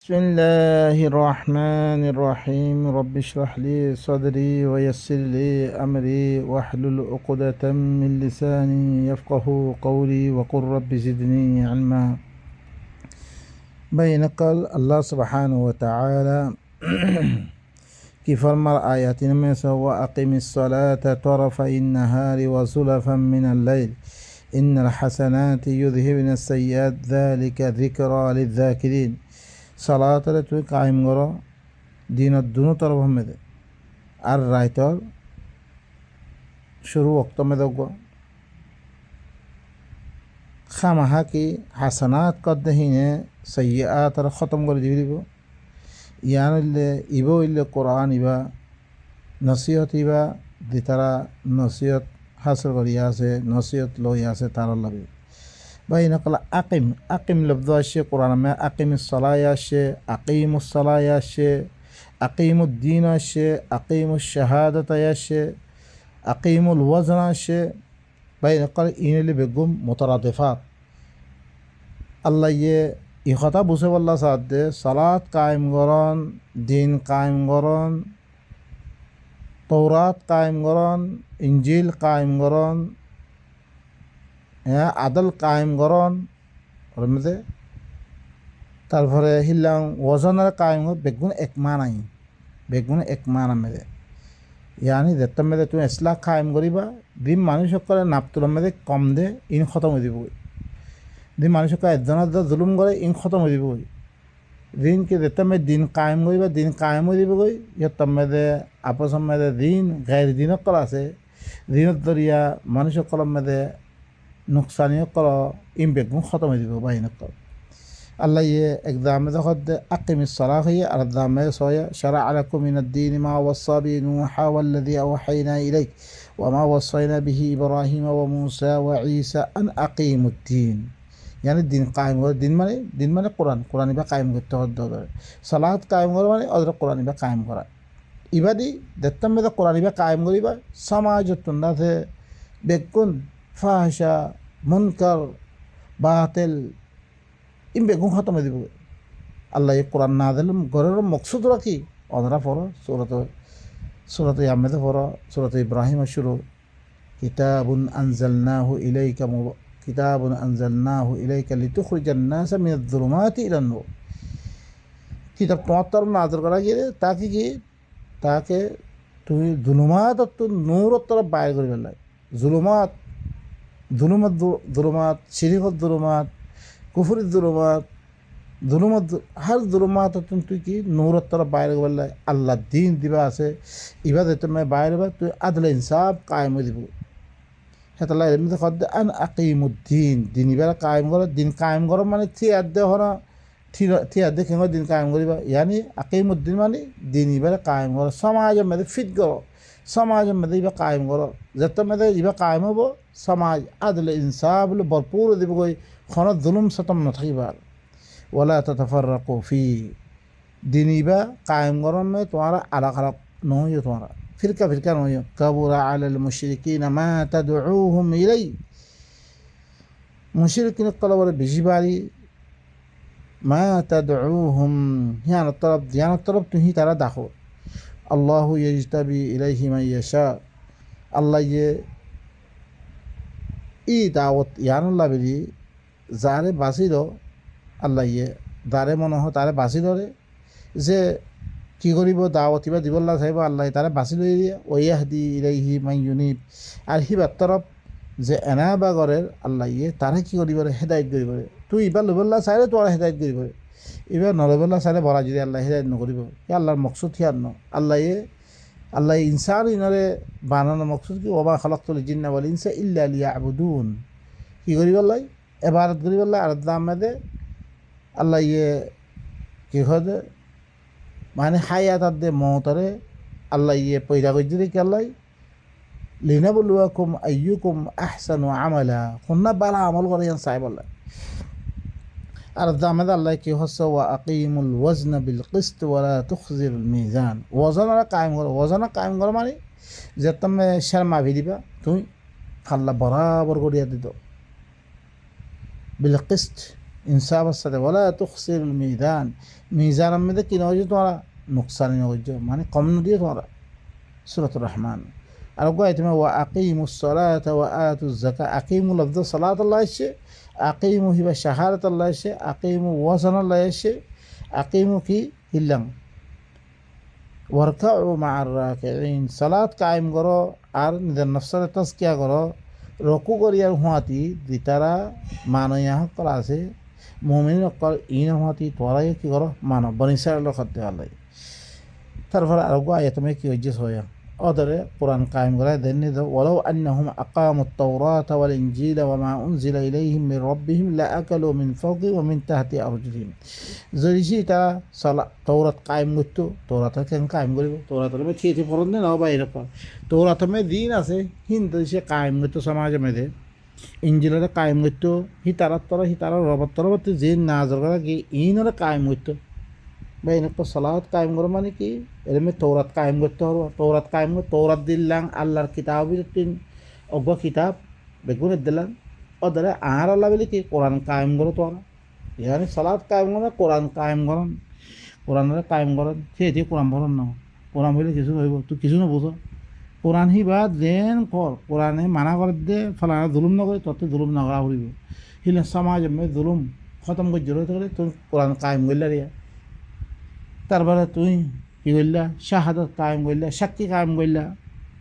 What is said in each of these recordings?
بسم الله الرحمن الرحيم رب اشرح لي صدري ويسر لي أمري واحلل عقدة من لساني يفقه قولي وقل رب زدني علما بينك الله سبحانه وتعالى كيف فرمى آيات में وأقم الصلاة طرفي النهار وزلفا من الليل إن الحسنات يذهبن السيئات ذلك ذكرى للذاكرين সালাতরে তুই কায়েম কর দিনত দুনো তরফ মেদে আর রাইতর শুরু ওক্ত মেদগ খামাহা কি হাসানাত কদ্দে হিনে সৈয়াত আর খতম করে দিব ইয়ান ইল্লে ইব ইল্লে কোরআন ইবা নসিহত ইবা দি তারা নসিহত হাসিল করিয়া আছে নসিহত লইয়া আছে তার লাগে باين قال أقم لفظ الشيء قرآن ما أقم الصلاة يا شيء أقيم الصلاة يا شيء أقيم الدين يا شيء أقيم الشهادة يا شيء أقيم الوزن يا شيء باين قال إن اللي بيقوم مترادفات الله يخطب بوسه والله صاد صلاة قائم قرآن دين قائم قرآن توراة قائم قرآن إنجيل قائم قرآن আদল কায়েম করন মধ্যে তারপরে হিলাম ওজনের কায়েম বেগুন এক মানাই বেগুন এক মানা মেদে ইয়ানি যেতে মেদে তুমি ইসলাহ কায়েম করিবা দিন মানুষ সকলে নাপতুর মেদে কম দে ইন খতম হয়ে দিব দিন মানুষ সকলে একজনের জুলুম করে ইন খতম হয়ে দিব দিনকে যেতে মেয়ে দিন কায়েম করিবা দিন কায়েম হয়ে দিব গই ইয়ত মেদে আপস মেদে দিন গায়ের দিনক কল আছে দিনত দরিয়া মানুষ সকলের মেদে নুকসানিও কর ইমবেগুন খতম হয়ে দিব বাহিনী কর আল্লাহ একদামে যখন আকিমিস সালাহ হইয়া আর দামে সয়া শারা আলাকুম মিনাদ-দীন মা ওয়াসা বি নূহা ওয়াল্লাযী আওহাইনা ইলাইক ওয়া মা ওয়াসাইনা বিহি ইব্রাহিম ওয়া মূসা ওয়া ঈসা আন আকিমুদ-দীন यानी দিন কায়েম করে দিন মানে কোরআন ইবা কায়েম করতে হবে সালাত কায়েম করা মানে অদর কোরআন ইবা কায়েম করা ইবাদি দেখতাম মেদা কোরআন ইবা কায়েম করিবা সমাজতুন নাথে বেকুন ফাহশা মুনকার বাতিল ইম বেগুন খতম দিব আল্লাহ কোরআন না দিল ঘরের মকসুদ রাখি অনরা পড়ো সূরাত ইয়ামেদে পড়ো সূরাত ইব্রাহিম শুরু কিতাবুন আনজালনাহু ইলাইকা লিতুখরিজান নাসা মিনাজ-যুলুমাতি ইলান-নূর কিতাব তোমার তরফ নাযিল করা গিয়ে তাকে তুমি জুলুমাত তো নূরের তরফ বাইর করে ফেললাই জুলুমাত শিরিকত জুলুমাত কুফরির জুলুমাত হার জুলুমাত তুই কি নূরের তরফ বাইরে বললে আল্লাহ দিন দিবা আছে ইবাদত তুমি বাইরে বা তুই আদলে ইনসাফ কায়েম দিব হেতাল্লাহ এমনি খদ আন আকিমুদ্দিন দিন ইবার কায়েম করো দিন কায়েম করো মানে থিয়াদে হরা থিয়াদে খেঙ্গো দিন কায়েম করিবা ইয়ানি আকিমুদ্দিন মানে দিন ইবার কায়েম করো সমাজের মধ্যে ফিট করো সমাজের মধ্যে ইবা কায়েম করো যত মধ্যে ইবা কায়েম হব সমাজ আদলে ইনসাফ ভরপুর দিব গই খন জুলুম সতম নথাকিবার ওয়ালা তাতাফাররাকু ফি দিন ইবা কায়েম করন মে তোমারা আলাদা আলাদা নয় তোমারা ফিরকা নয় কাবুরা আলাল মুশরিকিন মা তাদউহুম ইলাই মুশরিকিন কলবরে বেশি বাড়ি মা তাদউহুম হিয়ান তরফ তুমি তারা দেখো আল্লাহু ইয়াজতাবি ইলাইহি মান ইয়াশা আল্লাহ ই দাওয়াত ইয়ানুল্লাহ বেরি যারে বাঁচিল আল্লাহ যারে মনে হয় তারে বাঁচি ধরে যে কি করিব দাওয়াত ইবা দিবল্লা চাইব আল্লাহ তারে বাঁচি লৈ দিয়ে ওয়াহদি ইলাইহি মান ইউনিব আর হিবার তরফ যে এনাবা গরের আল্লাহ তারে কি করিব হেদায়েত করিব তুই ইবা লবল্লা চাইলে তোর হেদায়েত করিব এবার নলবল্লা চাইলে বলা যদি আল্লাহ হেদায়েত নকরিব আল্লাহর মকসুদ হিয়ার ন আল্লাহ ইনসান ইনরে বানানো মকসুদ কি ওমা খালাকতুল জিন্না ওয়াল ইনসা ইল্লা লিয়াবুদুন কি করিব আল্লাহ ইবাদত করিব আল্লাহ আর দামে আল্লাহ কি হয় মানে হায়াত দে মৌতরে আল্লাহ পয়দা করে দিলে কি আল্লাহ লিনাবলুয়াকুম আইয়ুকুম আহসানু আমালা কোননা বালা আমল করে চাই বলে আর দামেদ আল্লাহ কি হচ্ছে ওয়া আকিমুল ওয়াজনা বিল কিসত ওয়ালা তুখজিরুল মিজান ওজনা কায়েম করো মানে যে তুমি শর্মা ভি দিবা তুমি আল্লাহ বরাবর করিয়া দিত বিল কিসত ইনসাফের সাথে বলা তুখসির মিজান মিজানের মধ্যে কি নয় যে তোমরা নুকসানি নয় মানে কম নদিয়ে তোমরা সূরাতুর রহমান আর গো তুমি ওয়া আকিমুস সালাতা ওয়া আতুজ যাকাত আকিমু লফজ সালাত আল্লাহ এসে আকিমু হিবা শাহাদাত আল্লাহ এসে আকিমু ওয়াজান আল্লাহ এসে আকিমু কি হিল্লাম ওয়ারকাউ মা'আর রাকিঈন সালাত কায়েম করো আর নিজের নফসের তাজকিয়া করো রকু করিয়ার হুঁয়াতি দিতারা মানয়া করা আছে মুমিন অকল ইন হুঁয়াতি তোরাই কি করো মানব বনিসার করতে পারলাই তারপরে আরো আয়াতমে কি হয়েছে সয়া অদরে কোরআন কায়েম করা দেননি ওয়ালাউ আন্নাহুম আকামুত তাওরাত ওয়াল ইনজিল ওয়া মা উনজিলা ইলাইহিম মির রাব্বিহিম লাআকালু মিন ফাওকি ওয়া মিন তাহতি আরজুলিহিম যদি তারা তৌরাত কায়েম করতো তৌরাত কেন কায়েম করিব তৌরাতের মধ্যে থিয়েছে ফরন না বা এরকম তৌরাতের মধ্যে দিন আছে হিন্দু সে কায়েম করতো সমাজের মধ্যে ইনজিলের কায়েম করতো হিতারা রবর তরবর্তী যে নাজর করা কি ইনরে কায়েম করতো বা এনেক সালাত কায়েম করো মানে কি এরমে তৌরাত কায়েম করতে হবে তৌরাত কায়েম করে তৌরাত দিলাম আল্লাহর কিতাব তিন অজ্ঞ কিতাব বেগুনের দিলাম ওদের আর আল্লাহ বলে কি কোরআন কায়েম করো তোরা ইয়ানি সালাত কায়েম করে কোরআন কায়েম করেন কোরআনের কায়েম করেন সে কোরআন ভরন না কোরআন বলে কিছু হইব তুই কিছু না বুঝো কোরআন হিবা দেন কর কোরআনে মানা করে দে ফলানা জুলুম না করে তত জুলুম না করা হইব হিলে সমাজ জুলুম খতম করে জড়িত করে তুই কোরআন কায়েম করলে রিয়া তারপরে তুই কি করলা শাহাদত কায়েম করলা সাক্ষী কায়েম করলা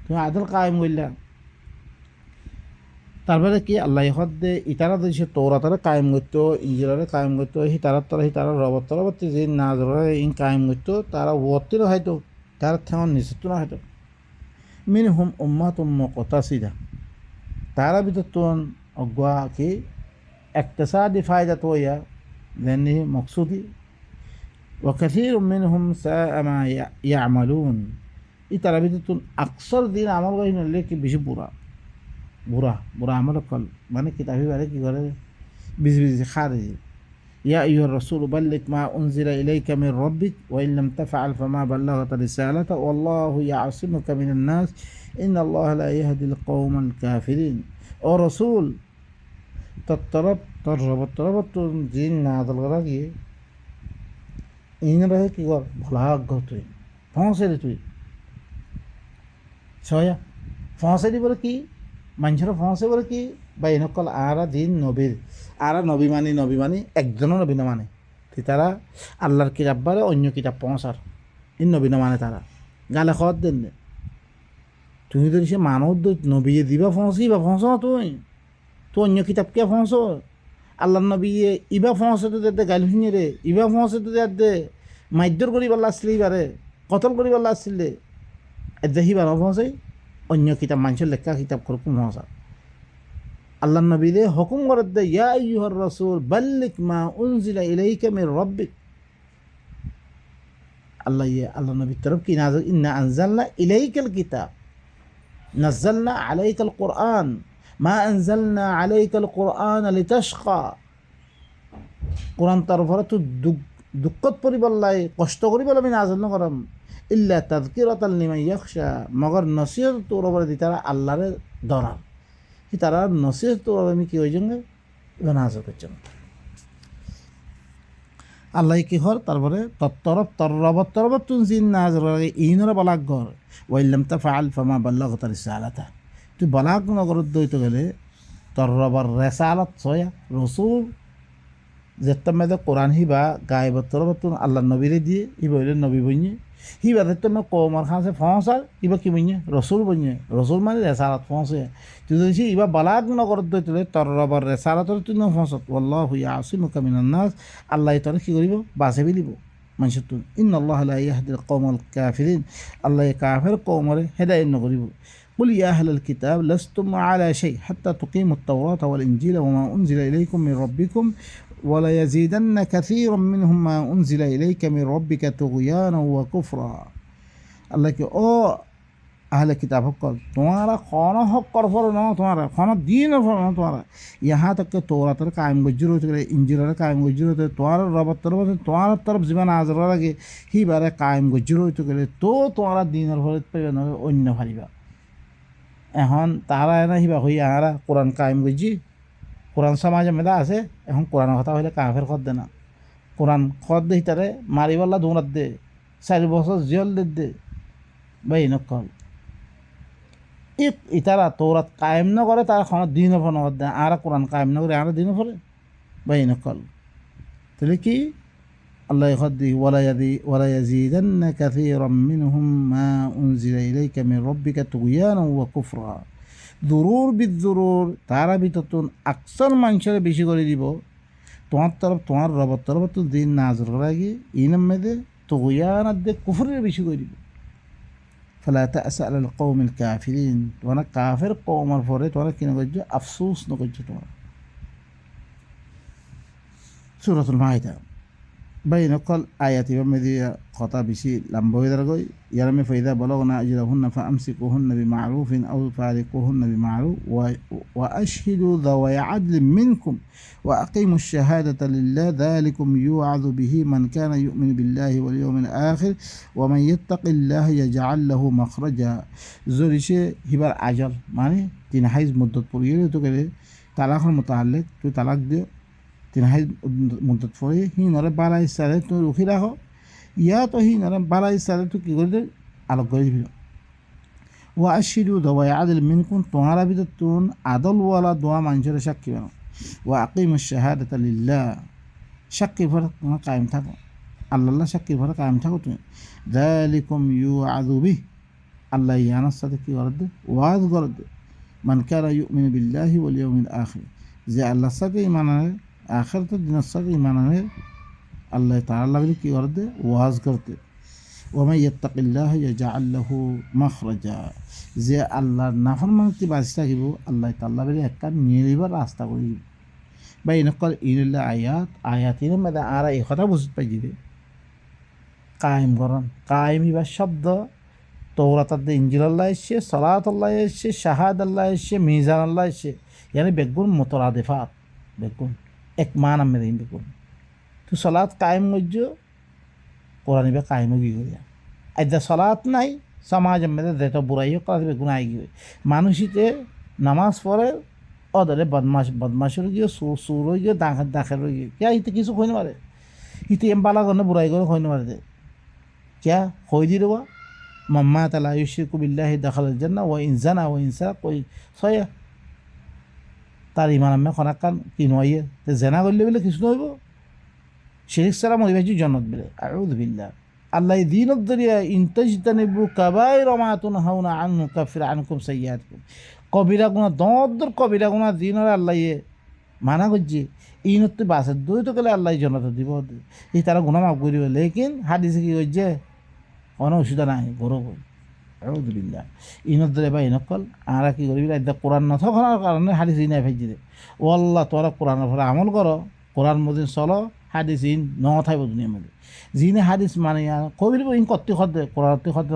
তুমি আদল কায়েম করলা তারপরে কি আল্লাহ দে ইতারা সে তৌরাতারে কায়েম করতো ইঞ্জিলারে কায়েম করতো হিতারা রবর তরবর্তী যে না ইন কায়েম করতো তারা ওয়ার্তিরও হয়তো তার ঠেঙর নিষিদ্ধ না হয়তো মিন হুম উম্মাতুম মুকতাসিদা তারা ভিতর তো অজ্ঞা কি ইকতিসাদি ফায়দা তো ইয়া যেনি মকসুদি وكثير منهم ساء ما يعملون ইতারা ভিতর তো আকসর দিন আমল করি নলে কি বেশি বুড়া আমল কল মানে কিতাবি বারে কি করে বিজি খারে يا أيها الرسول بلغ ما أنزل إليك من ربك وإن لم تفعل فما بلغت رسالته والله يعصمك من الناس إن الله لا يهدي القوم الكافرين او رسول তরবত জিন নাদল করা গিয়ে ইংরে কি কর ভাগ্য তুই ফসে তুই ছয়া ফসে দি বলে কি মানুষের ফসে বলে কি বা এনেকল আরা দিন নবীর আরা নবী মানি একজনও নবী না মানে তারা আল্লাহর কিতাব বারে অন্য কিতাব পৌঁছার ই নবী না মানে তারা গালে খত দেন তুমি তো সে মানব নবী দিবা ফসি বা ফস না তুই অন্য কিতাব কে ফস আল্লাহ নবী ইবা ফসে তো দে গালি শুনি রে ইবা ফসে তো দে মাইদ্যর করি পাল্লা আসলে ইবারে কতল করি পাল্লা আসলে এদেহি বানো ফসে অন্য কিতাব মানুষের লেখা কিতাব করুক ফসা আল্লাহ নবী দে হুকুম করে দে ইয়া আইয়ুহার রাসূল বাল্লিগ মা উনজিলা ইলাইকা মির রাব্বিক আল্লাহ নবীর তরফ কি নাযিল ইন্না আনজালনা ইলাইকাল কিতাব নাযালনা আলাইকাল কুরআন মা আনজালনা আলাইকাল কুরআন লিতাশকা কোরআন তরফরা তো দুঃখত পরিবল্লাই কষ্ট করিবল আমি নাযিল নকরাম ইল্লা তাযকিরাতাল লিমান ইয়াখশা মগর নসিহত তোর উপরে দি তারা আল্লাহরে ধরা কি তারা নসিহত তোর আমি কি হয়ে যাবে এবার নাযিল করছেন আল্লাহ কি হর তারপরে তরবত তুন জিন নাযিল ইনরা বালাগ গর ওয়াইল্লাম তাফআল ফামা বাল্লাগতা রিসালাতা তুই বালাগ নগর দইতে গেলে তরবর রিসালাত সয়া রাসূল যেটা মেয়েদে কোরআন হিবা গায়ে বতরবতুন আল্লাহ নবীরে দিয়ে হিবা হইলে নবী বইয়ে হিবা দেখতে মেয়ে কৌমার খাঁসে ফসার ইবা কি বইয়ে রসুল বইয়ে রসুল মানে রেসারাত ফসে তুই যদি ইবা বালাগ নগর দইতে তোর রবার রেসারাতর তুই ন ফসত আল্লাহু ইয়াসিমুকা মিনান নাস আল্লাহ তোর কি করিব বাঁচে ফেলিব মানুষের তুন ইন্নাল্লাহা লা ইয়াহদিল কওমাল কাফিরিন আল্লাহ কাফের কওমরে হেদায়েত নকরিব قل يا أهل الكتاب لستم على شيء حتى تقيموا التوراة والإنجيل وما أنزل إليكم من ربكم ولا يزيدن كثيرا منهم ما أنزل إليك من ربك طغيانا وكفرا الله كي أو أهل الكتاب قال تمہارا خانہ حق کر فرنا تمہارا خانہ دین فرنا تمہارا یہاں تک کہ تورات کا قائم گجرو تے انجیل کا قائم گجرو تے تمہارا رب تمہارا طرف زبان حاضر لگے ہی بارے قائم گجرو تو تمہارا دین فرت پہ অন্য ভারিবা এখন তারা না হিবা হই আরা কোরআন কায়েম গজি কোরআন সমাজের মেধা আছে এখন কোরআনের কথা হইলে কাফের খদ দে না কোরআন খদ দে হিতারে মারিবাল্লা দৌড়াত দে 4 বছর জিয়ল দে ভাই নকল ইতারা তৌরাত কায়েম ন করে তার এখন দিন ফোন দে আর কোরআন কায়েম ন করে আর দিন ফরে ভাই নকল তাহলে কি আল্লাহ খদ্দি ওয়ালা ইয়াজিদান্না কাসীরাম মিনহুম মা উনজিলা ইলাইকা মির রাব্বিকা তুগয়ানা ওয়া কুফরা দুরুর বিদুরুর তারা ভিতর আকসার মানুষের বেশি করে দিব তোমার রবের তরফ তো দিন নাজর করা গিয়ে ইনাম মেদে তুগয়ানা দে কুফরের বেশি করে দিব فلا تأس على القوم الكافرين وانا كافر قوم الفوريت وانا كنا قجو افسوس نقجو توانا سورة المائدة بين قل آياتي بمدي خطا بشي لمبوي درغوي يرمي فإذا بلغنا أجلهن فأمسكوهن بمعروف أو فارقوهن بمعروف وأشهدوا ذوي عدل منكم وأقيموا الشهادة لله ذلكم يوعظ به من كان يؤمن بالله واليوم الآخر ومن يتق الله يجعل له مخرجا زوريشي هبار عجل معنى تنحيز مدة طويلة تقول طلاق المتعلق تو طلاق ديو تنحيز مدة طويلة هي نرى بالا إسرائيل تو رخي راهو يا تو هي نرى بالا إسرائيل تو كي قلت على قريب وأشهدوا ذوي عدل منكم تنهار بدتون عدل ولا دعاء منجر شك بنا وأقيموا الشهادة لله شك فرق قائم تكو الله شك فرق قائم تكو ذلكم يوعظ به الله ينصر كي ورد وعظ ورد من كان يؤمن بالله واليوم الآخر زي الله صدق إيمانه آخرت الدين الصدق إيمانه الله تعالى كي ورد وعظ کرتے ومن يتق الله يجعل له مخرجا زي الله নাফরমানতি বাঁচতে থাকিব আল্লাহ তাআলা বলে একটা নিরিবার রাস্তা করে দিব ভাই নকল ইল্লা আয়াতির মধ্যে আর এই কথা বুঝতে পাই যে কায়েম করন কায়েম ইবা শব্দ তৌরাত ইনজিল আল্লাহ এসে সালাত আল্লাহ এসে শাহাদ আল্লাহ এসে মিজান আল্লাহ এসে यानी বেগুন মুতরাদিফাত বেগুন এক মান আমি দিন বেগুন তো সালাত কায়েম গজ্জো কোরআন ইবা কায়েম গই গয়া আইদা সালাত নাই সমাজ মধ্যে যেত বুরাইও কাজ বেগুন আই গই মানুষিতে নামাজ পড়ে ওদরে বদমাশের গিয়ে সুর গিয়ে দাখের গিয়ে क्या ইতে কিছু কইতে পারে ইতে এমবালা গনে বুরাই করে কইতে পারে क्या কই দি দেবা মাম্মা তাআলা ইউশরিকু বিল্লাহি দাখালাল জান্নাহ ওয়া ইন জানা ওয়া ইন সারা কই সয়া তার ইমান আমি খনাকান কি নয় তে জানা করলে বলে কিছু হইব শিরিক ছাড়া মরিবাজি জান্নাত বলে আউযু বিল্লাহ আল্লাহ দীনত দরিয়া ইনতাজতানিবু কাবাইর মা তুনহাউনা আনহু কাফির আনকুম সাইয়্যাতিকুম কবিরা গুনাহ দর কবিরা গুনাহ দিনের আল্লাহ মানা করছে ইনত বাসে দুই তো গেলে আল্লাহ জান্নাত দিব এই তারা গুনাহ মাফ করিবে লেকিন হাদিসে কি কইছে কোনো অসুবিধা নাই গরব আউযু বিল্লাহ ইনত দরে ভাই নকল আর কি করিবি আদা কোরআন না থাকার কারণে হাদিস নাই ভাইজি দে ও আল্লাহ তোরা কোরআনের উপর আমল করো কোরআন মধ্যে চলো হাদিস ইন ন থাইব দুনিয়ার মধ্যে যিনি হাদিস মানে কবির ইন কত্তি খদে কোরআনতে খদে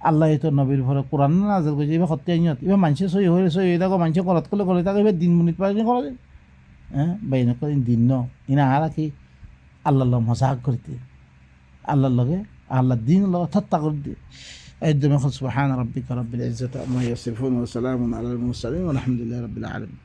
আল্লাহ তো নবীর উপরে কোরআন নাযিল করেছে এবার সত্যি আইনত এবার মানুষে সই হয়ে সই হয়ে থাকো মানুষে করাত করলে করে থাকে এবার দিন মিনিট পারে করা যায় হ্যাঁ বাইন করে দিন ন ইনা আর কি আল্লাহ মজাক করতে আল্লাহর লগে আল্লাহ দিন লগে ঠাট্টা করে দিয়ে একদম সুবহান রাব্বিকা রাব্বিল ইজ্জাতি আম্মা ইয়াসিফুন ওয়া সালামুন আলাল মুরসালিন ওয়া আলহামদুলিল্লাহি রাব্বিল আলামিন